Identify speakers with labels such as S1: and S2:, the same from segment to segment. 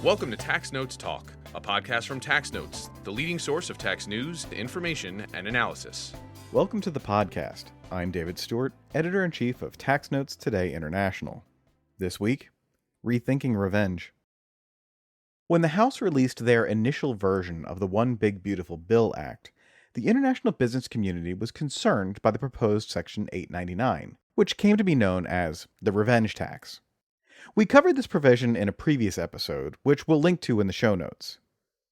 S1: Welcome to Tax Notes Talk, a podcast from Tax Notes, the leading source of tax news, information, and analysis.
S2: Welcome to the podcast. I'm David Stewart, Editor-in-Chief of Tax Notes Today International. This week, Rethinking Revenge. When the House released their initial version of the One Big Beautiful Bill Act, the international business community was concerned by the proposed Section 899, which came to be known as the revenge tax. We covered this provision in a previous episode, which we'll link to in the show notes.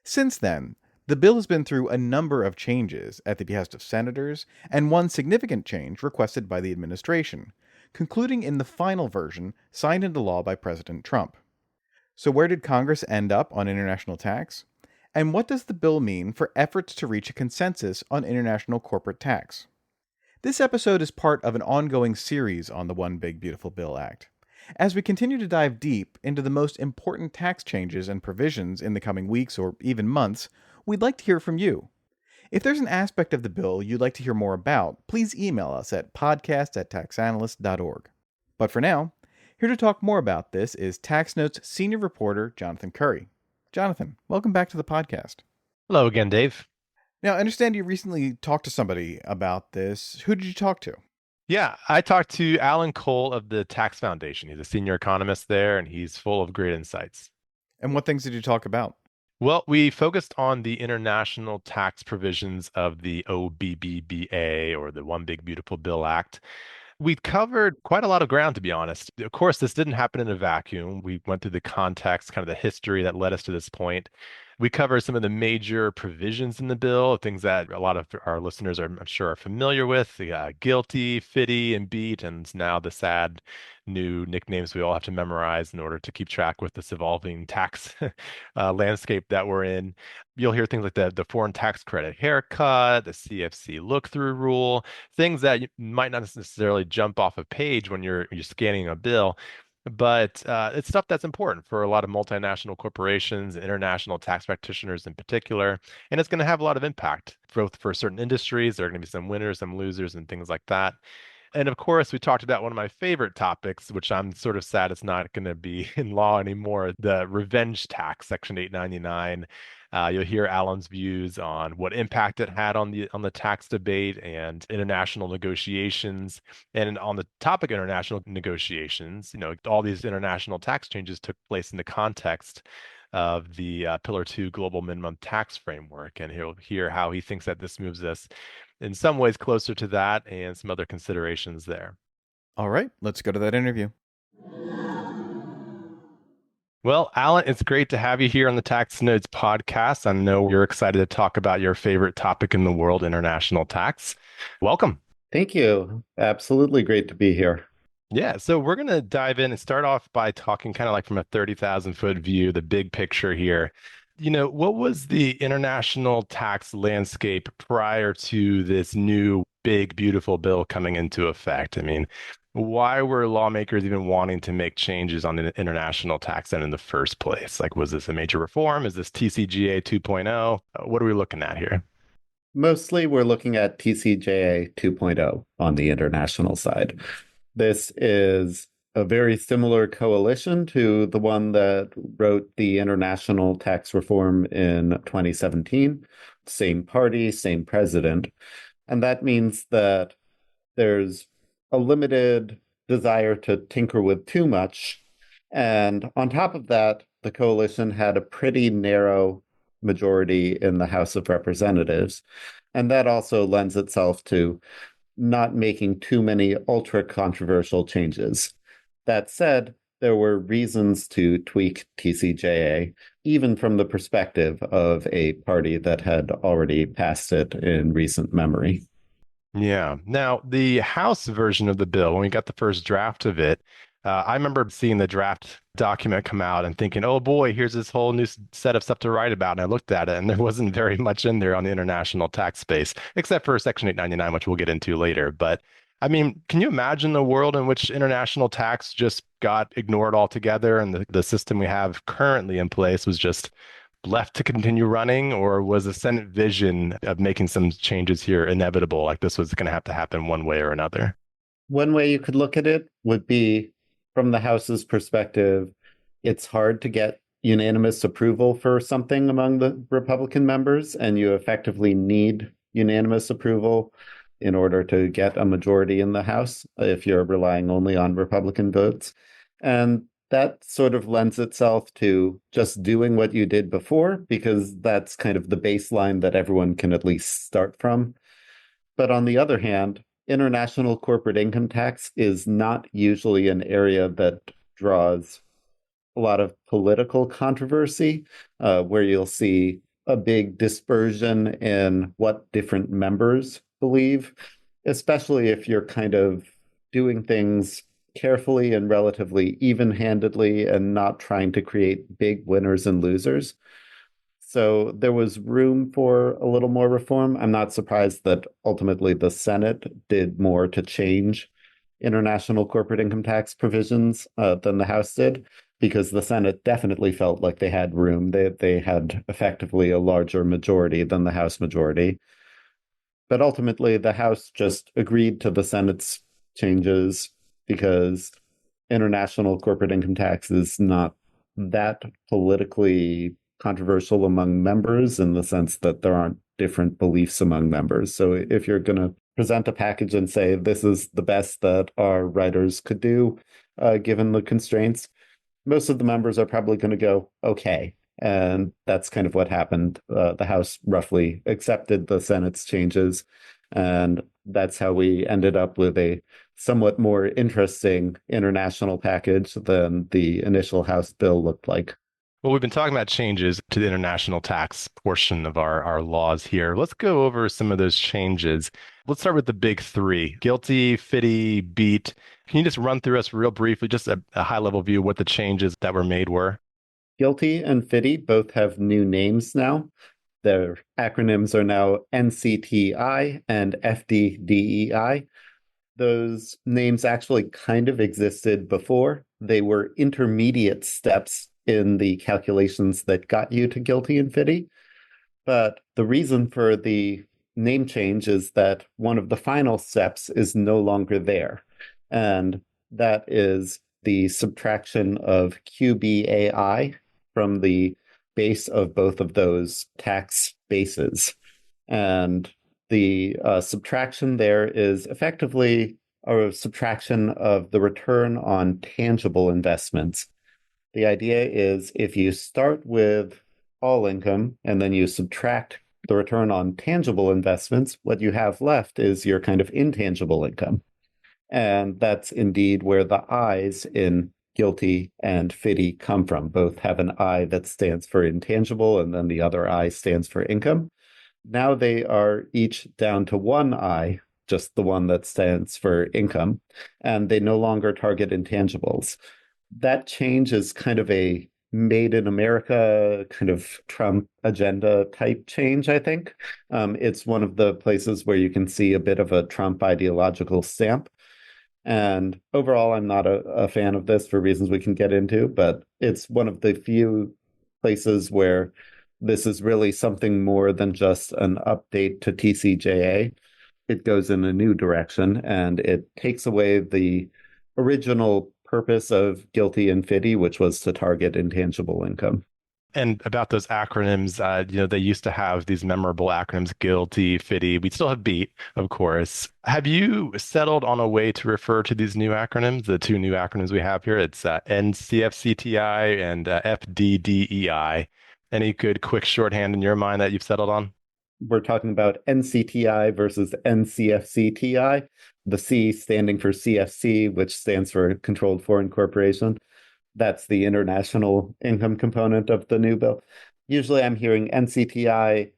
S2: Since then, the bill has been through a number of changes at the behest of senators, and one significant change requested by the administration, concluding in the final version signed into law by President Trump. So where did Congress end up on international tax? And what does the bill mean for efforts to reach a consensus on international corporate tax? This episode is part of an ongoing series on the One Big Beautiful Bill Act. As we continue to dive deep into the most important tax changes and provisions in the coming weeks or even months, we'd like to hear from you. If there's an aspect of the bill you'd like to hear more about, please email us at podcast@taxanalyst.org. But for now, here to talk more about this is Tax Notes senior reporter Jonathan Curry. Jonathan, welcome back to the podcast.
S3: Hello again, Dave.
S2: Now, I understand you recently talked to somebody about this. Who did you talk to?
S3: Yeah, I talked to Alan Cole of the Tax Foundation. He's a senior economist there, and he's full of great insights.
S2: And what things did you talk about?
S3: Well, we focused on the international tax provisions of the OBBBA, or the One Big Beautiful Bill Act. We covered quite a lot of ground, to be honest. Of course, this didn't happen in a vacuum. We went through the context, kind of the history that led us to this point. We covered some of the major provisions in the bill, things that a lot of our listeners are, I'm sure, are familiar with, guilty, fitty, and beat, and now the sad new nicknames we all have to memorize in order to keep track with this evolving tax landscape that we're in. You'll hear things like the foreign tax credit haircut, the CFC look-through rule, things that might not necessarily jump off a page when you're scanning a bill. But it's stuff that's important for a lot of multinational corporations, international tax practitioners in particular, and it's going to have a lot of impact, both for certain industries. There are going to be some winners, some losers, and things like that. And of course, we talked about one of my favorite topics, which I'm sort of sad it's not going to be in law anymore, the revenge tax, Section 899. You'll hear Alan's views on what impact it had on the tax debate and international negotiations. And on the topic of international negotiations, all these international tax changes took place in the context of the Pillar 2 Global Minimum Tax Framework. And he'll hear how he thinks that this moves us in some ways closer to that and some other considerations there.
S2: All right, let's go to that interview.
S3: Well, Alan, it's great to have you here on the Tax Notes podcast. I know you're excited to talk about your favorite topic in the world, international tax. Welcome.
S4: Thank you. Absolutely great to be here.
S3: Yeah, so we're going to dive in and start off by talking kind of like from a 30,000-foot view, the big picture here. What was the international tax landscape prior to this new big, beautiful bill coming into effect? I mean, why were lawmakers even wanting to make changes on the international tax end in the first place? Like, was this a major reform? Is this TCJA 2.0? What are we looking at here?
S4: Mostly we're looking at TCJA 2.0 on the international side. This is a very similar coalition to the one that wrote the international tax reform in 2017. Same party, same president. And that means that there's a limited desire to tinker with too much. And on top of that, the coalition had a pretty narrow majority in the House of Representatives. And that also lends itself to not making too many ultra-controversial changes. That said, there were reasons to tweak TCJA, even from the perspective of a party that had already passed it in recent memory.
S3: Yeah. Now, the House version of the bill, when we got the first draft of it, I remember seeing the draft document come out and thinking, oh boy, here's this whole new set of stuff to write about. And I looked at it and there wasn't very much in there on the international tax space, except for Section 899, which we'll get into later. But I mean, can you imagine a world in which international tax just got ignored altogether and the system we have currently in place was just left to continue running? Or was the Senate vision of making some changes here inevitable, like this was going to have to happen one way or another?
S4: One way you could look at it would be from the House's perspective, it's hard to get unanimous approval for something among the Republican members, and you effectively need unanimous approval in order to get a majority in the House if you're relying only on Republican votes. And that sort of lends itself to just doing what you did before, because that's kind of the baseline that everyone can at least start from. But on the other hand, international corporate income tax is not usually an area that draws a lot of political controversy, where you'll see a big dispersion in what different members believe, especially if you're kind of doing things carefully and relatively even-handedly and not trying to create big winners and losers. So there was room for a little more reform. I'm not surprised that ultimately the Senate did more to change international corporate income tax provisions than the House did, because the Senate definitely felt like they had room. They had effectively a larger majority than the House majority. But ultimately, the House just agreed to the Senate's changes because international corporate income tax is not that politically controversial among members, in the sense that there aren't different beliefs among members. So if you're going to present a package and say this is the best that our writers could do, given the constraints, most of the members are probably going to go, okay. And that's kind of what happened. The House roughly accepted the Senate's changes, and that's how we ended up with a somewhat more interesting international package than the initial House bill looked like.
S3: Well, we've been talking about changes to the international tax portion of our laws here. Let's go over some of those changes. Let's start with the big three: guilty, fitty, beat. Can you just run through us real briefly, just a high-level view of what the changes that were made were?
S4: Guilty and fitty both have new names now. Their acronyms are now NCTI and FDDEI. Those names actually kind of existed before. They were intermediate steps in the calculations that got you to guilty and fitty. But the reason for the name change is that one of the final steps is no longer there. And that is the subtraction of QBAI from the base of both of those tax bases. And the subtraction there is effectively a subtraction of the return on tangible investments. The idea is if you start with all income and then you subtract the return on tangible investments, what you have left is your kind of intangible income. And that's indeed where the I's in guilty and fitty come from. Both have an I that stands for intangible, and then the other I stands for income. Now they are each down to one I, just the one that stands for income, and they no longer target intangibles. That change is kind of a made in America kind of Trump agenda type change, I think. It's one of the places where you can see a bit of a Trump ideological stamp. And overall, I'm not a fan of this for reasons we can get into, but it's one of the few places where this is really something more than just an update to TCJA. It goes in a new direction, and it takes away the original purpose of guilty and fitty, which was to target intangible income.
S3: And about those acronyms, they used to have these memorable acronyms: guilty, fitty. We still have beat, of course. Have you settled on a way to refer to these new acronyms, the two new acronyms we have here? It's NCFCTI and FDDEI. Any good quick shorthand in your mind that you've settled on?
S4: We're talking about NCTI versus NCFCTI, the C standing for CFC, which stands for Controlled Foreign Corporation. That's the international income component of the new bill. Usually I'm hearing NCTI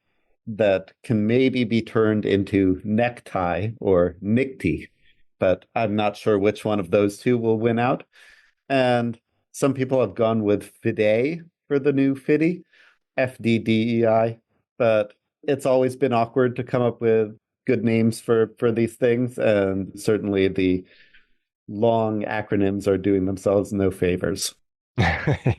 S4: that can maybe be turned into necktie or NICTI, but I'm not sure which one of those two will win out. And some people have gone with FIDE for the new FIDI, FDDEI, but it's always been awkward to come up with good names for these things, and certainly the long acronyms are doing themselves no favors.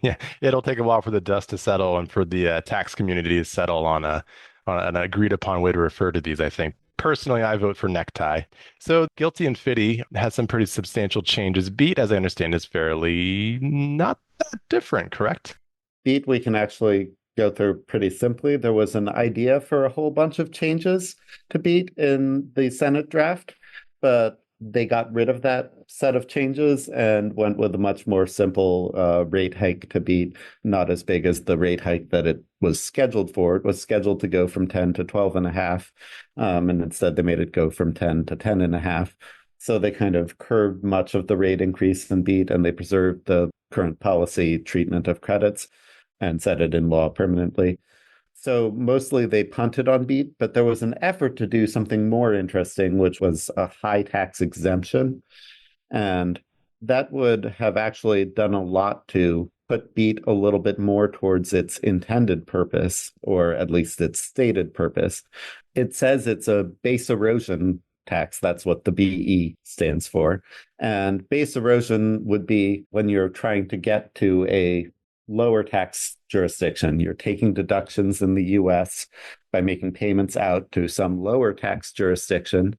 S3: Yeah, it'll take a while for the dust to settle and for the tax community to settle on an agreed upon way to refer to these, I think. Personally, I vote for necktie. So guilty and fitty has some pretty substantial changes. Beat, as I understand, is fairly not that different, correct?
S4: BEAT, we can actually go through pretty simply. There was an idea for a whole bunch of changes to BEAT in the Senate draft, but they got rid of that set of changes and went with a much more simple rate hike to BEAT, not as big as the rate hike that it was scheduled for. It was scheduled to go from 10 to 12 and a half, and instead they made it go from 10 to 10 and a half. So they kind of curbed much of the rate increase in BEAT, and they preserved the current policy treatment of credits and set it in law permanently. So mostly they punted on BEAT, but there was an effort to do something more interesting, which was a high tax exemption. And that would have actually done a lot to put BEAT a little bit more towards its intended purpose, or at least its stated purpose. It says it's a base erosion tax. That's what the BE stands for. And base erosion would be when you're trying to get to a lower tax jurisdiction. You're taking deductions in the US by making payments out to some lower tax jurisdiction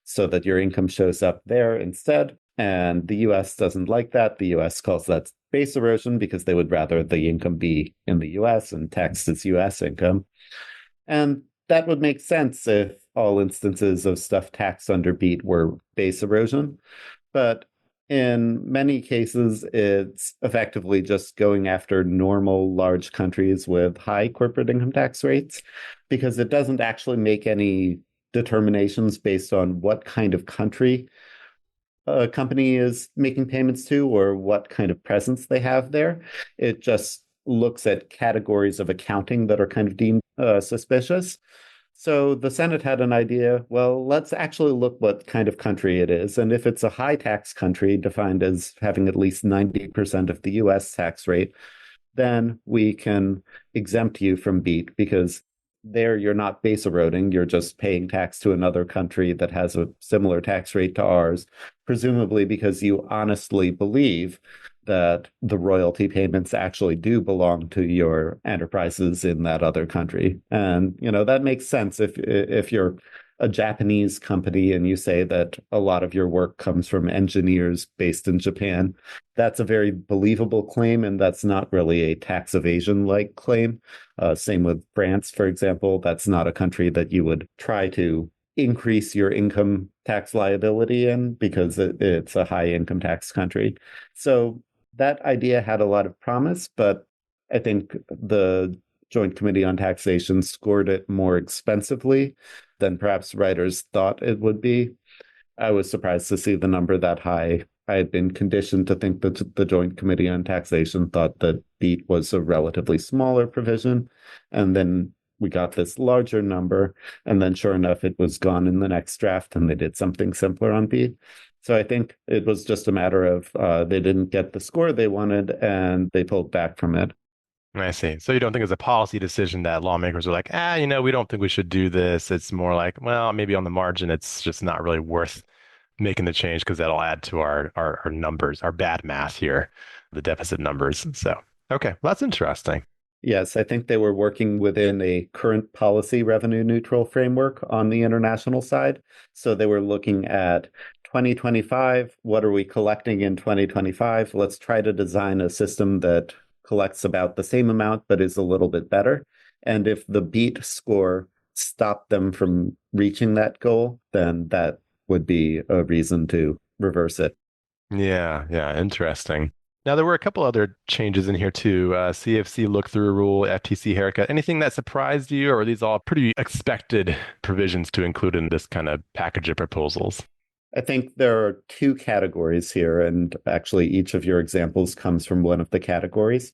S4: so that your income shows up there instead. And the US doesn't like that. The US calls that base erosion because they would rather the income be in the US and taxed as US income. And that would make sense if all instances of stuff taxed under BEAT were base erosion. But in many cases, it's effectively just going after normal large countries with high corporate income tax rates because it doesn't actually make any determinations based on what kind of country a company is making payments to or what kind of presence they have there. It just looks at categories of accounting that are kind of deemed suspicious. So the Senate had an idea, well, let's actually look what kind of country it is. And if it's a high tax country defined as having at least 90% of the US tax rate, then we can exempt you from BEAT because there you're not base eroding, you're just paying tax to another country that has a similar tax rate to ours, presumably because you honestly believe that the royalty payments actually do belong to your enterprises in that other country. And, that makes sense if you're a Japanese company and you say that a lot of your work comes from engineers based in Japan. That's a very believable claim, and that's not really a tax evasion-like claim. Same with France, for example. That's not a country that you would try to increase your income tax liability in because it's a high income tax country. So that idea had a lot of promise, but I think the Joint Committee on Taxation scored it more expensively than perhaps writers thought it would be. I was surprised to see the number that high. I had been conditioned to think that the Joint Committee on Taxation thought that BEAT was a relatively smaller provision. And then we got this larger number. And then sure enough, it was gone in the next draft and they did something simpler on BEAT. So I think it was just a matter of they didn't get the score they wanted and they pulled back from it.
S3: I see. So you don't think it's a policy decision that lawmakers are like, we don't think we should do this. It's more like, well, maybe on the margin, it's just not really worth making the change because that'll add to our numbers, our bad math here, the deficit numbers. So, okay, well, that's interesting.
S4: Yes, I think they were working within a current policy revenue neutral framework on the international side. So they were looking at 2025. What are we collecting in 2025? Let's try to design a system that collects about the same amount, but is a little bit better. And if the BEAT score stopped them from reaching that goal, then that would be a reason to reverse it.
S3: Yeah, interesting. Now, there were a couple other changes in here too. CFC look-through rule, FTC haircut. Anything that surprised you, or are these all pretty expected provisions to include in this kind of package of proposals?
S4: I think there are two categories here, and actually each of your examples comes from one of the categories.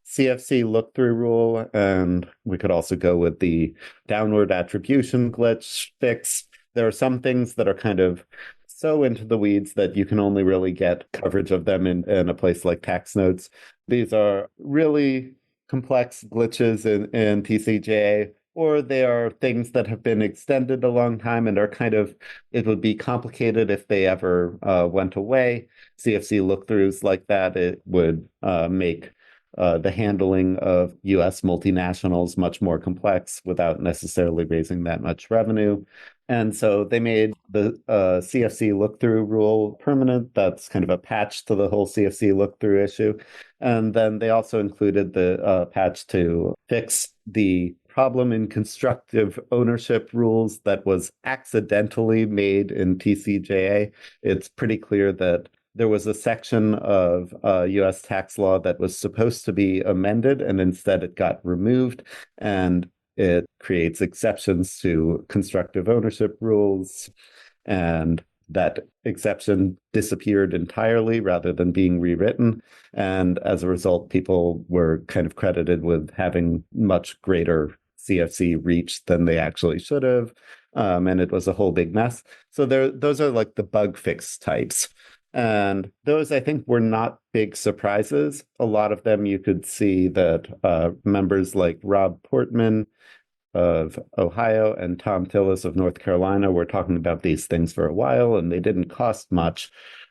S4: CFC look-through rule, and we could also go with the downward attribution glitch fix. There are some things that are kind of so into the weeds that you can only really get coverage of them in a place like Tax Notes. These are really complex glitches in TCJA, or they are things that have been extended a long time and are kind of, it would be complicated if they ever went away. CFC look-throughs like that, it would make the handling of U.S. multinationals much more complex without necessarily raising that much revenue. And so they made the CFC look-through rule permanent. That's kind of a patch to the whole CFC look-through issue. And then they also included the patch to fix the problem in constructive ownership rules that was accidentally made in TCJA. It's pretty clear that there was a section of US tax law that was supposed to be amended, and instead it got removed. And it creates exceptions to constructive ownership rules. And that exception disappeared entirely rather than being rewritten. And as a result, people were kind of credited with having much greater CFC reach than they actually should have. And it was a whole big mess. So those are like the bug fix types. And those, I think, were not big surprises. A lot of them you could see that members like Rob Portman of Ohio and Tom Tillis of North Carolina were talking about these things for a while, and they didn't cost much.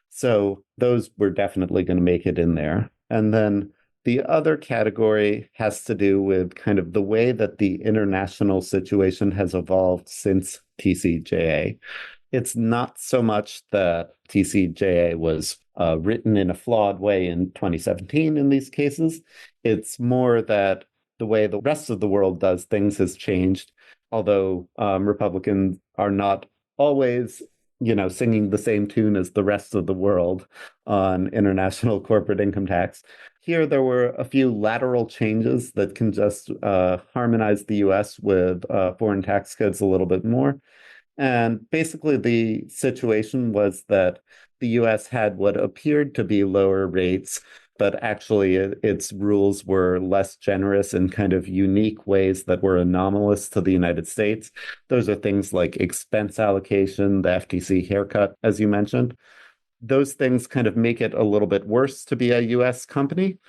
S4: So those were definitely going to make it in there. And then the other category has to do with kind of the way that the international situation has evolved since TCJA. It's not so much that TCJA was written in a flawed way in 2017 in these cases. It's more that the way the rest of the world does things has changed, although Republicans are not always, singing the same tune as the rest of the world on international corporate income tax. Here, there were a few lateral changes that can just harmonize the US with foreign tax codes a little bit more. And basically, the situation was that the US had what appeared to be lower rates, but actually its rules were less generous in kind of unique ways that were anomalous to the United States. Those are things like expense allocation, the FTC haircut, as you mentioned. Those things kind of make it a little bit worse to be a US company.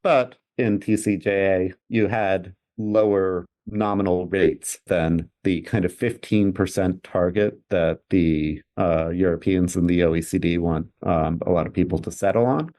S4: But in TCJA, you had lower nominal rates than the kind of 15% target that the Europeans and the OECD want a lot of people to settle on.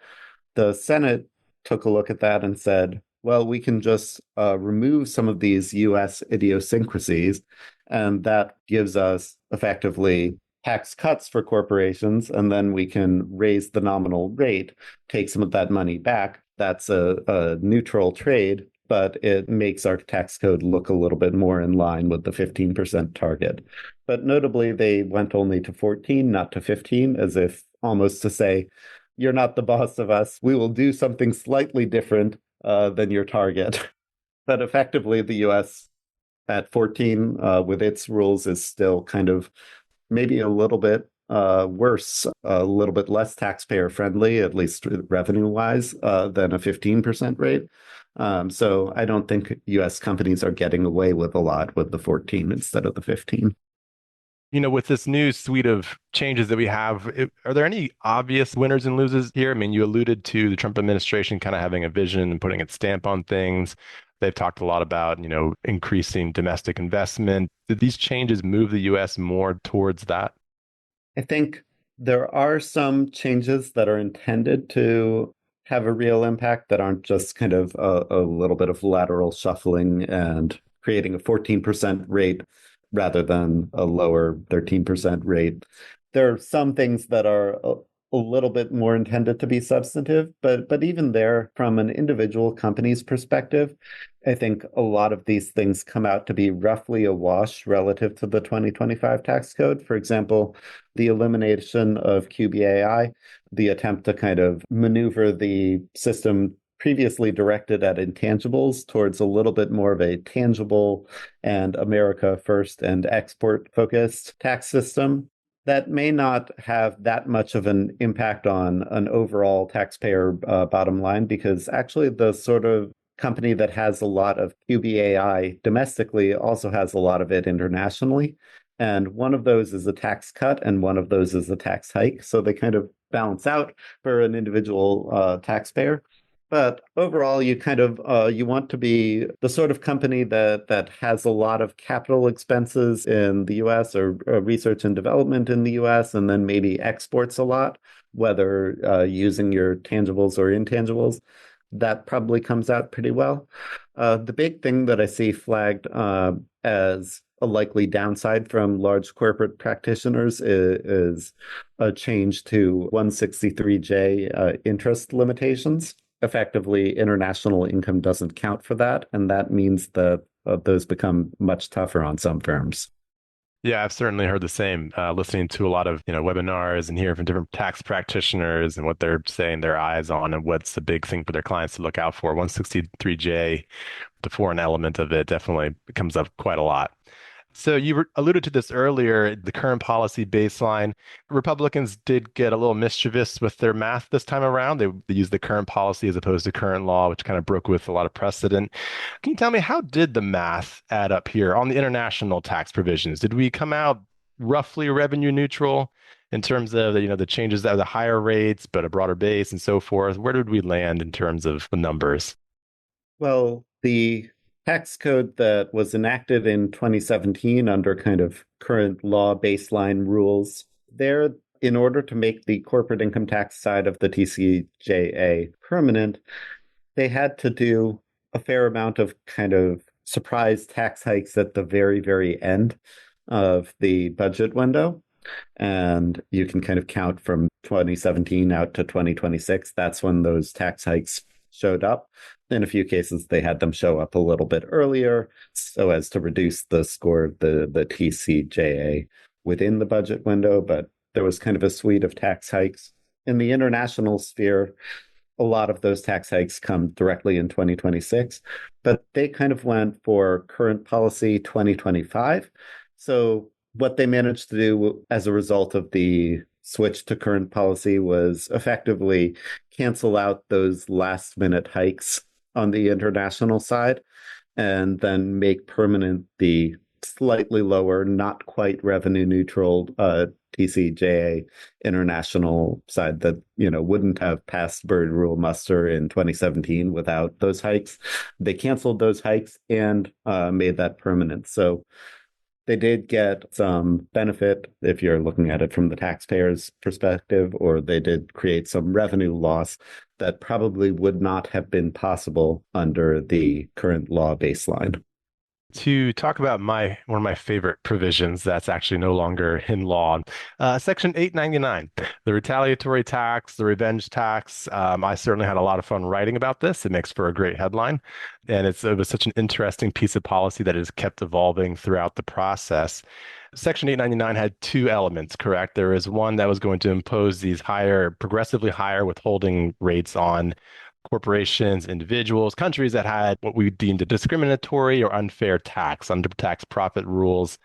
S4: The Senate took a look at that and said, well, we can just remove some of these US idiosyncrasies, and that gives us effectively tax cuts for corporations, and then we can raise the nominal rate, take some of that money back. That's a neutral trade, but it makes our tax code look a little bit more in line with the 15% target. But notably, they went only to 14, not to 15, as if almost to say, you're not the boss of us. We will do something slightly different than your target. But effectively, the US at 14 with its rules is still kind of maybe a little bit worse, a little bit less taxpayer friendly, at least revenue wise, than a 15% rate. So I don't think US companies are getting away with a lot with the 14 instead of the 15.
S3: With this new suite of changes that we have, are there any obvious winners and losers here? I mean, you alluded to the Trump administration kind of having a vision and putting its stamp on things. They've talked a lot about, increasing domestic investment. Did these changes move the US more towards that?
S4: I think there are some changes that are intended to have a real impact that aren't just kind of a little bit of lateral shuffling and creating a 14% rate rather than a lower 13% rate. There are some things that are a little bit more intended to be substantive, but even there, from an individual company's perspective, I think a lot of these things come out to be roughly a wash relative to the 2025 tax code. For example, the elimination of QBAI, the attempt to kind of maneuver the system previously directed at intangibles towards a little bit more of a tangible and America first and export focused tax system. That may not have that much of an impact on an overall taxpayer bottom line, because actually the sort of company that has a lot of QBAI domestically also has a lot of it internationally. And one of those is a tax cut and one of those is a tax hike. So they kind of balance out for an individual taxpayer. But overall, you kind of you want to be the sort of company that has a lot of capital expenses in the US or research and development in the US, and then maybe exports a lot, whether using your tangibles or intangibles. that probably comes out pretty well. The big thing that I see flagged as a likely downside from large corporate practitioners is a change to 163J interest limitations. Effectively, international income doesn't count for that, and that means that those become much tougher on some firms.
S3: Yeah, I've certainly heard the same. Listening to a lot of webinars and hearing from different tax practitioners and what they're saying their eyes on and what's the big thing for their clients to look out for. 163J, the foreign element of it, definitely comes up quite a lot. So you alluded to this earlier, the current policy baseline. Republicans did get a little mischievous with their math this time around. They used the current policy as opposed to current law, which kind of broke with a lot of precedent. Can you tell me, how did the math add up here on the international tax provisions? Did we come out roughly revenue neutral in terms of the changes of the higher rates, but a broader base and so forth? Where did we land in terms of the numbers?
S4: Well, the tax code that was enacted in 2017 under kind of current law baseline rules, there, in order to make the corporate income tax side of the TCJA permanent, they had to do a fair amount of kind of surprise tax hikes at the very, very end of the budget window. And you can kind of count from 2017 out to 2026. That's when those tax hikes showed up. In a few cases, they had them show up a little bit earlier so as to reduce the score of the TCJA within the budget window. But there was kind of a suite of tax hikes. In the international sphere, a lot of those tax hikes come directly in 2026, but they kind of went for current policy 2025. So what they managed to do as a result of the switch to current policy was effectively cancel out those last minute hikes on the international side and then make permanent the slightly lower, not quite revenue neutral TCJA international side that, wouldn't have passed Bird Rule muster in 2017 without those hikes. They canceled those hikes and made that permanent. So they did get some benefit if you're looking at it from the taxpayer's perspective, or they did create some revenue loss that probably would not have been possible under the current law baseline.
S3: To talk about one of my favorite provisions that's actually no longer in law, Section 899, the retaliatory tax, the revenge tax. I certainly had a lot of fun writing about this. It makes for a great headline, and it was such an interesting piece of policy that has kept evolving throughout the process. Section 899 had two elements, correct? There is one that was going to impose these progressively higher withholding rates on corporations, individuals, countries that had what we deemed a discriminatory or unfair tax under tax profit rules,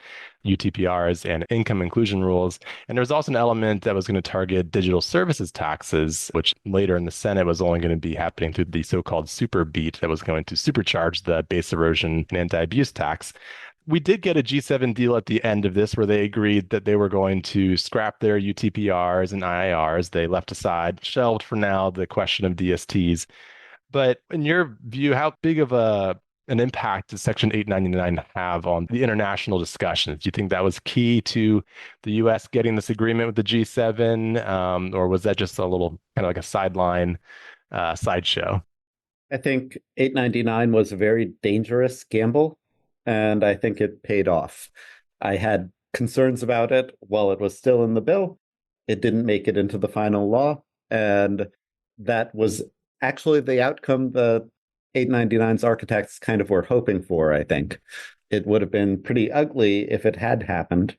S3: UTPRs, and income inclusion rules. And there was also an element that was going to target digital services taxes, which later in the Senate was only going to be happening through the so-called super beat that was going to supercharge the base erosion and anti-abuse tax. We did get a G7 deal at the end of this where they agreed that they were going to scrap their UTPRs and IIRs. They left aside, shelved for now, the question of DSTs. But in your view, how big of an impact does Section 899 have on the international discussions? Do you think that was key to the U.S. getting this agreement with the G7, or was that just a little kind of like a sideshow?
S4: I think 899 was a very dangerous gamble, and I think it paid off. I had concerns about it while it was still in the bill. It didn't make it into the final law, and that was actually the outcome that 899's architects kind of were hoping for, I think. It would have been pretty ugly if it had happened,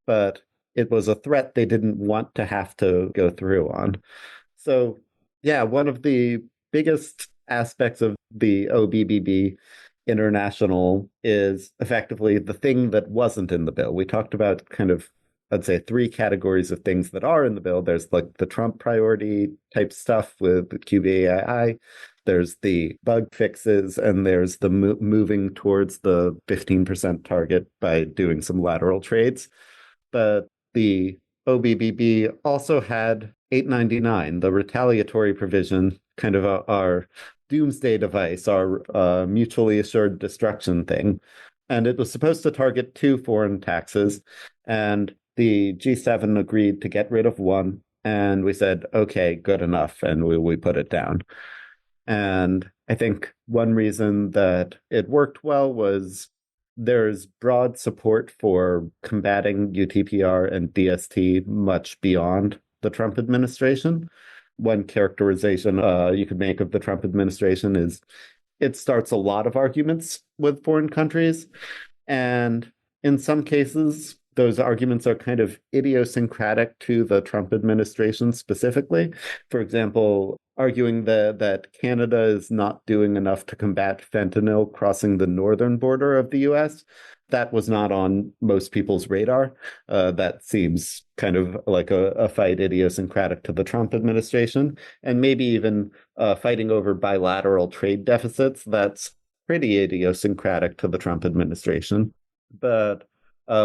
S4: but it was a threat they didn't want to have to go through on. So, yeah, one of the biggest aspects of the OBBB international is effectively the thing that wasn't in the bill. We talked about kind of, I'd say, three categories of things that are in the bill. There's like the Trump priority type stuff with the QBAI. There's the bug fixes, and there's the moving towards the 15% target by doing some lateral trades. But the OBBB also had 899, the retaliatory provision, kind of our doomsday device, our mutually assured destruction thing. And it was supposed to target two foreign taxes. And the G7 agreed to get rid of one. And we said, okay, good enough. And we put it down. And I think one reason that it worked well was there's broad support for combating UTPR and DST much beyond the Trump administration. One characterization you could make of the Trump administration is it starts a lot of arguments with foreign countries. And in some cases, those arguments are kind of idiosyncratic to the Trump administration specifically. For example, arguing that Canada is not doing enough to combat fentanyl crossing the northern border of the US. That was not on most people's radar. That seems kind of like a fight idiosyncratic to the Trump administration, and maybe even fighting over bilateral trade deficits. That's pretty idiosyncratic to the Trump administration. But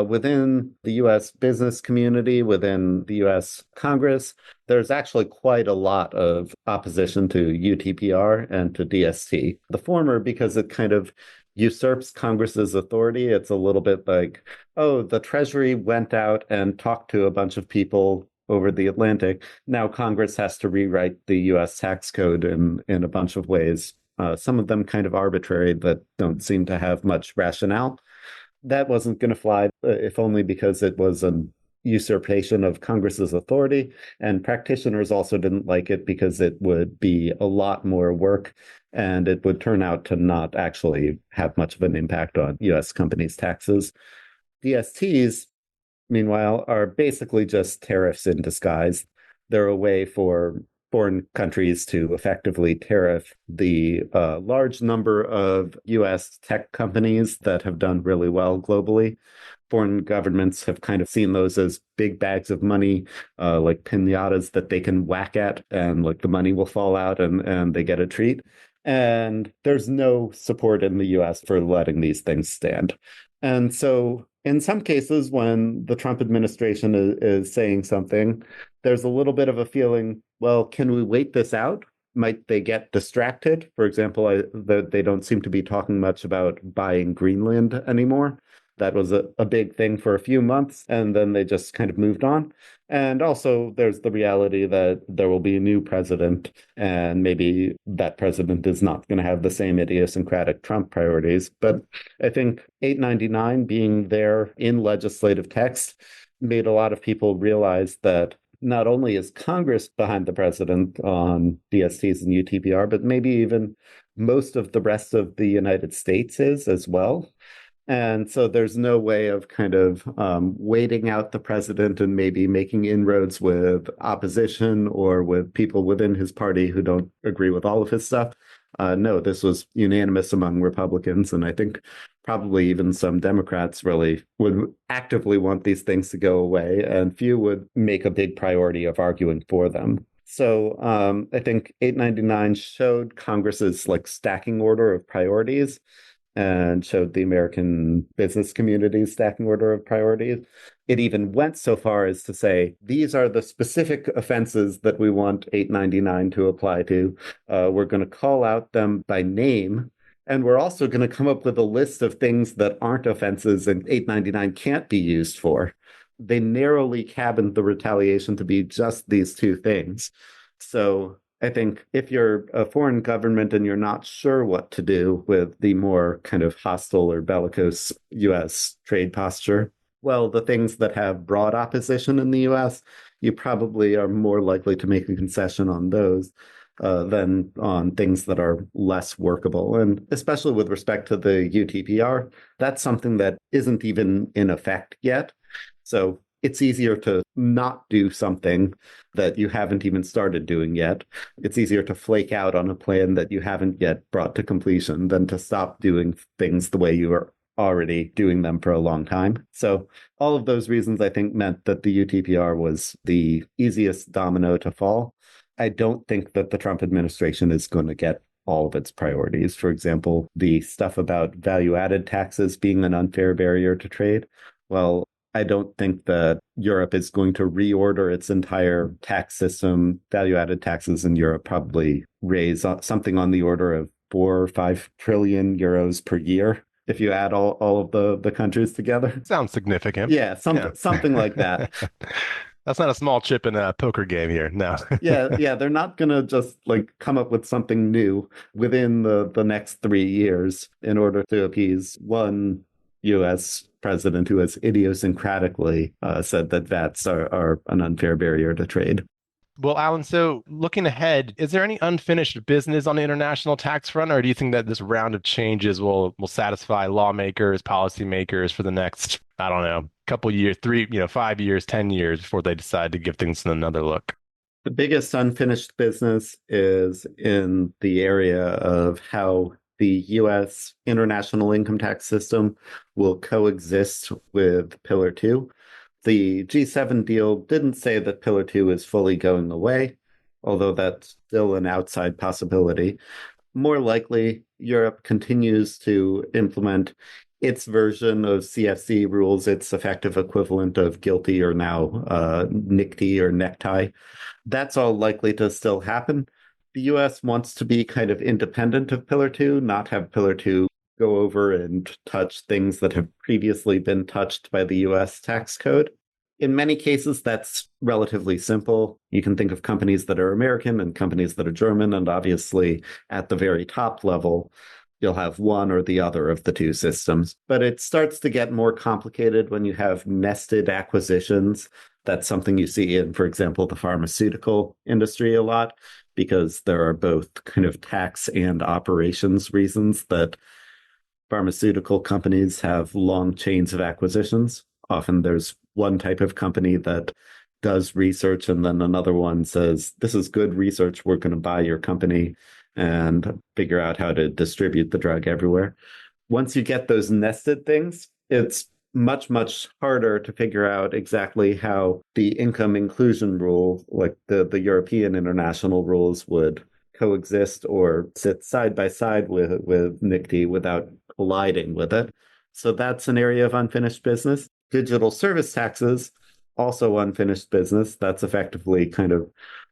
S4: within the US business community, within the US Congress, there's actually quite a lot of opposition to UTPR and to DST. The former, because it kind of usurps Congress's authority. It's a little bit like, oh, the Treasury went out and talked to a bunch of people over the Atlantic. Now Congress has to rewrite the US tax code in a bunch of ways. Some of them kind of arbitrary that don't seem to have much rationale. That wasn't going to fly, if only because it was an usurpation of Congress's authority. And practitioners also didn't like it because it would be a lot more work and it would turn out to not actually have much of an impact on US companies' taxes. DSTs, meanwhile, are basically just tariffs in disguise. They're a way for foreign countries to effectively tariff the large number of US tech companies that have done really well globally. Foreign governments have kind of seen those as big bags of money, like piñatas that they can whack at, and like the money will fall out and they get a treat. And there's no support in the US for letting these things stand. And so in some cases, when the Trump administration is saying something, there's a little bit of a feeling, well, can we wait this out? Might they get distracted? For example, they don't seem to be talking much about buying Greenland anymore. That was a big thing for a few months, and then they just kind of moved on. And also, there's the reality that there will be a new president, and maybe that president is not going to have the same idiosyncratic Trump priorities. But I think 899 being there in legislative text made a lot of people realize that not only is Congress behind the president on DSTs and UTPR, but maybe even most of the rest of the United States is as well. And so there's no way of kind of waiting out the president and maybe making inroads with opposition or with people within his party who don't agree with all of his stuff. No, this was unanimous among Republicans. And I think probably even some Democrats really would actively want these things to go away. And few would make a big priority of arguing for them. So I think 899 showed Congress's like stacking order of priorities, and showed the American business community's stacking order of priorities. It even went so far as to say, these are the specific offenses that we want 899 to apply to. We're going to call out them by name, and we're also going to come up with a list of things that aren't offenses and 899 can't be used for. They narrowly cabined the retaliation to be just these two things. So I think if you're a foreign government and you're not sure what to do with the more kind of hostile or bellicose US trade posture, well, the things that have broad opposition in the US, you probably are more likely to make a concession on those than on things that are less workable. And especially with respect to the UTPR, that's something that isn't even in effect yet. So it's easier to not do something that you haven't even started doing yet. It's easier to flake out on a plan that you haven't yet brought to completion than to stop doing things the way you are already doing them for a long time. So all of those reasons, I think, meant that the UTPR was the easiest domino to fall. I don't think that the Trump administration is going to get all of its priorities. For example, the stuff about value-added taxes being an unfair barrier to trade. Well, I don't think that Europe is going to reorder its entire tax system. Value-added taxes in Europe probably raise something on the order of 4 or 5 trillion euros per year if you add all of the countries together.
S3: Sounds significant.
S4: Yeah, something like that.
S3: That's not a small chip in a poker game here. No.
S4: Yeah, they're not gonna just like come up with something new within the next 3 years in order to appease one US president who has idiosyncratically said that VATs are an unfair barrier to trade.
S3: Well, Alan, so looking ahead, is there any unfinished business on the international tax front, or do you think that this round of changes will satisfy lawmakers, policymakers for the next, I don't know, couple years, 5 years, 10 years before they decide to give things another look?
S4: The biggest unfinished business is in the area of how the US international income tax system will coexist with Pillar 2. The G7 deal didn't say that Pillar 2 is fully going away, although that's still an outside possibility. More likely, Europe continues to implement its version of CFC rules, its effective equivalent of GILTI or now NICTI or necktie. That's all likely to still happen. The US wants to be kind of independent of Pillar 2, not have Pillar 2 go over and touch things that have previously been touched by the US tax code. In many cases, that's relatively simple. You can think of companies that are American and companies that are German, and obviously at the very top level, you'll have one or the other of the two systems. But it starts to get more complicated when you have nested acquisitions. That's something you see in, for example, the pharmaceutical industry a lot, because there are both kind of tax and operations reasons that pharmaceutical companies have long chains of acquisitions. Often there's one type of company that does research and then another one says, this is good research, we're going to buy your company and figure out how to distribute the drug everywhere. Once you get those nested things, it's much, much harder to figure out exactly how the income inclusion rule, like the European international rules, would coexist or sit side by side with NICTI without colliding with it. So that's an area of unfinished business. Digital service taxes, also unfinished business. That's effectively kind of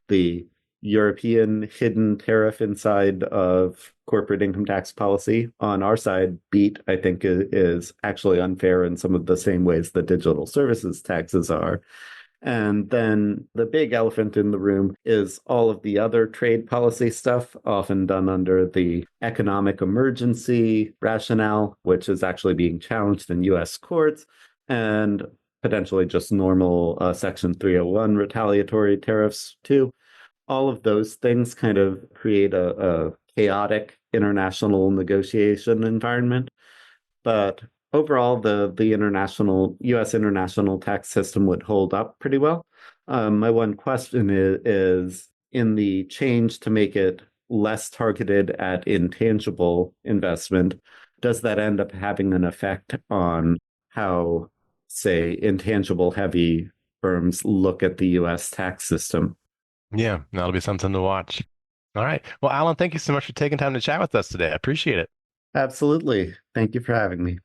S4: the European hidden tariff inside of corporate income tax policy. On our side, BEAT, I think, is actually unfair in some of the same ways that digital services taxes are. And then the big elephant in the room is all of the other trade policy stuff, often done under the economic emergency rationale, which is actually being challenged in US courts, and potentially just normal Section 301 retaliatory tariffs too. All of those things kind of create a chaotic international negotiation environment. But overall, the U.S. international tax system would hold up pretty well. My one question is in the change to make it less targeted at intangible investment, does that end up having an effect on how, say, intangible heavy firms look at the U.S. tax system?
S3: Yeah, that'll be something to watch. All right. Well, Alan, thank you so much for taking time to chat with us today. I appreciate it.
S4: Absolutely. Thank you for having me.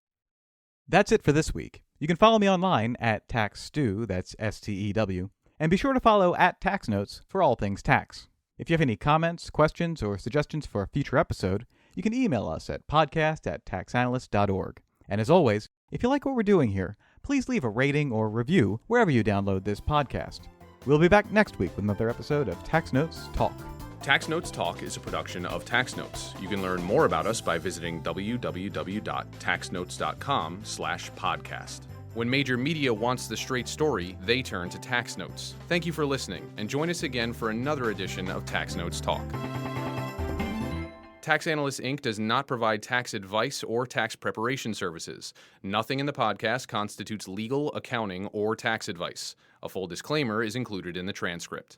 S2: That's it for this week. You can follow me online at TaxStew, that's STEW, and be sure to follow at TaxNotes for all things tax. If you have any comments, questions, or suggestions for a future episode, you can email us at podcast@taxanalyst.org. And as always, if you like what we're doing here, please leave a rating or review wherever you download this podcast. We'll be back next week with another episode of Tax Notes Talk.
S1: Tax Notes Talk is a production of Tax Notes. You can learn more about us by visiting www.taxnotes.com/podcast. When major media wants the straight story, they turn to Tax Notes. Thank you for listening, and join us again for another edition of Tax Notes Talk. Tax Analysts, Inc. does not provide tax advice or tax preparation services. Nothing in the podcast constitutes legal, accounting, or tax advice. A full disclaimer is included in the transcript.